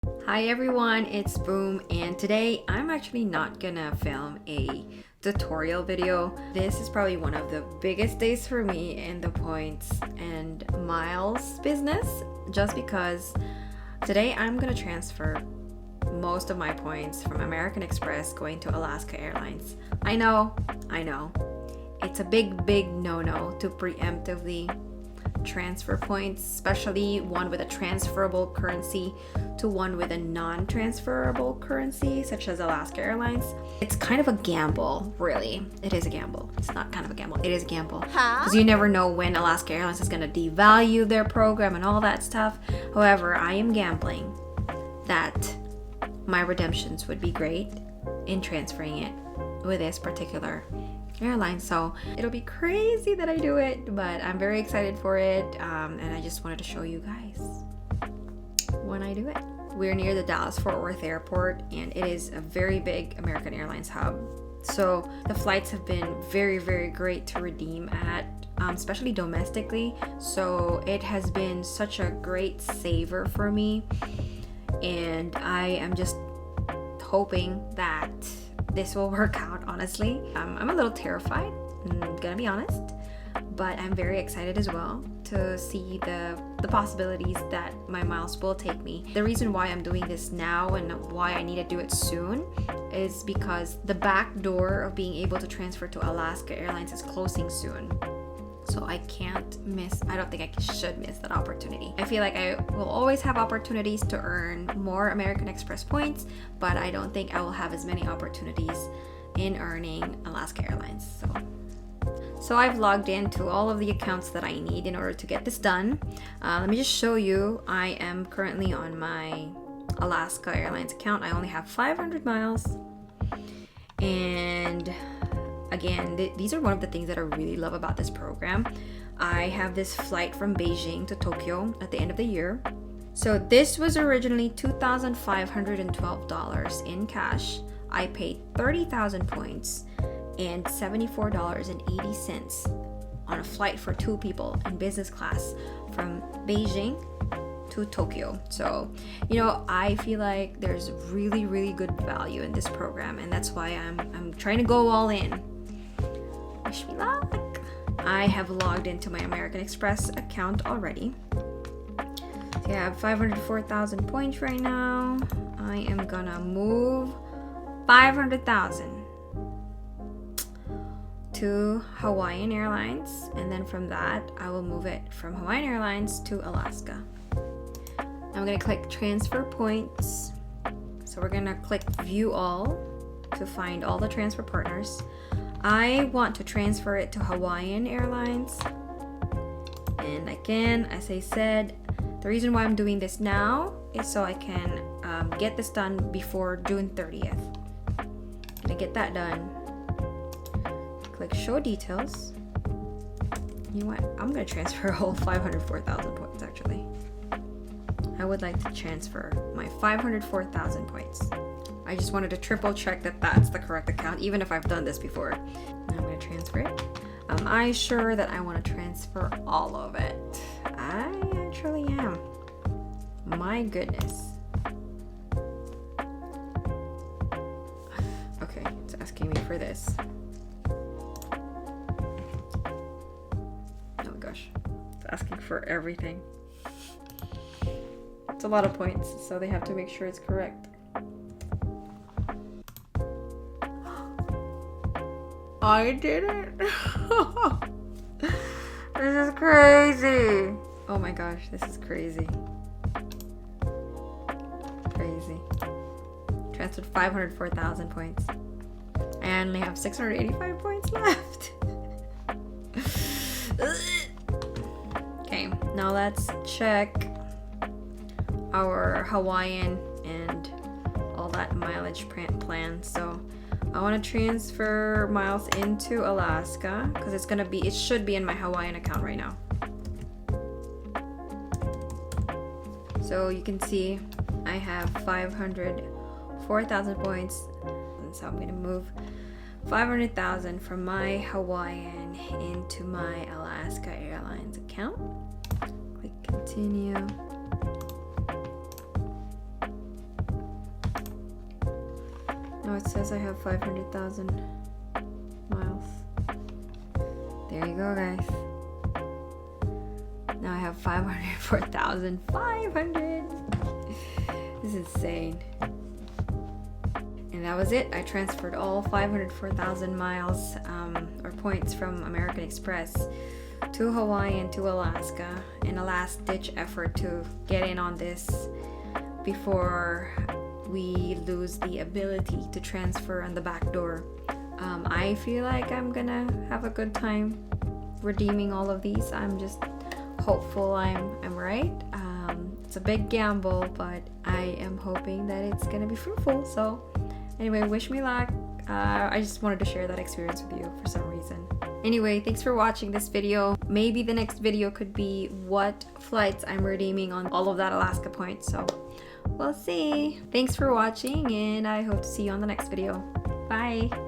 Hi everyone, it's Boom, and today I'm actually not gonna film a tutorial video. This is probably one of the biggest days for me in the points and miles business, just because today I'm gonna transfer most of my points from American Express going to Alaska Airlines. I know, it's a big no-no to preemptively transfer points, especially one with a transferable currency to one with a non-transferable currency, such as Alaska Airlines. It's kind of a gamble, really. It is a gamble. It's not kind of a gamble. It is a gamble. Because you never know when Alaska Airlines is going to devalue their program and all that stuff. However, I am gambling that my redemptions would be great in transferring it with this particular airline. So it'll be crazy that I do it, but I'm very excited for it, and I just wanted to show you guys when I do it. We're near the Dallas-Fort Worth airport, and it is a very big American Airlines hub, so the flights have been very great to redeem at, especially domestically. So it has been such a great saver for me, and I am just hoping that this will work out. Honestly, I'm a little terrified, I'm gonna be honest, but I'm very excited as well to see the possibilities that my miles will take me. The reason why I'm doing this now and why I need to do it soon is because the back door of being able to transfer to Alaska Airlines is closing soon. So I can't miss, I don't think I should miss that opportunity. I feel like I will always have opportunities to earn more American Express points, but I don't think I will have as many opportunities in earning Alaska Airlines. So I've logged into all of the accounts that I need in order to get this done. Let me just show you. I am currently on my Alaska Airlines account. I only have 500 miles. And again, these are one of the things that I really love about this program. I have this flight from Beijing to Tokyo at the end of the year. So this was originally $2,512 in cash. I paid 30,000 points and $74.80 on a flight for two people in business class from Beijing to Tokyo. So, I feel like there's really good value in this program, and that's why I'm trying to go all in. Wish me luck. I have logged into my American Express account already. So I have 504,000 points right now. I am gonna move 500,000 to Hawaiian Airlines, and then from that I will move it from Hawaiian Airlines to Alaska. I'm gonna click transfer points. So we're gonna click view all to find all the transfer partners. I want to transfer it to Hawaiian Airlines. And again, as I said, the reason why I'm doing this now is so I can get this done before June 30th. Gonna get that done. Click show details. You know what? I'm gonna transfer a whole 504,000 points actually. I would like to transfer my 504,000 points. I just wanted to triple check that that's the correct account, even if I've done this before. Now I'm going to transfer it. Am I sure that I want to transfer all of it? I actually am. My goodness. Okay, it's asking me for this. Oh my gosh. It's asking for everything. It's a lot of points, so they have to make sure it's correct. I did it. This is crazy. Oh my gosh, this is crazy. Crazy. Transferred 504,000 points. I only have 685 points left. Okay, now let's check our Hawaiian and all that mileage plan. So I want to transfer miles into Alaska because it should be in my Hawaiian account right now. So you can see I have 504,000 points, and so I'm going to move 500,000 from my Hawaiian into my Alaska Airlines account. Click continue. Oh, it says I have 500,000 miles. There you go, guys. Now I have 504,500. This is insane. And that was it. I transferred all 504,000 miles or points from American Express to Hawaiian to Alaska in a last-ditch effort to get in on this before we lose the ability to transfer on the back door. I feel like I'm gonna have a good time redeeming all of these. I'm just hopeful I'm right. It's a big gamble, but I am hoping that it's gonna be fruitful. So anyway, wish me luck. I just wanted to share that experience with you for some reason. Anyway, thanks for watching this video. Maybe the next video could be what flights I'm redeeming on all of that Alaska points. So we'll see. Thanks for watching, and I hope to see you on the next video. Bye.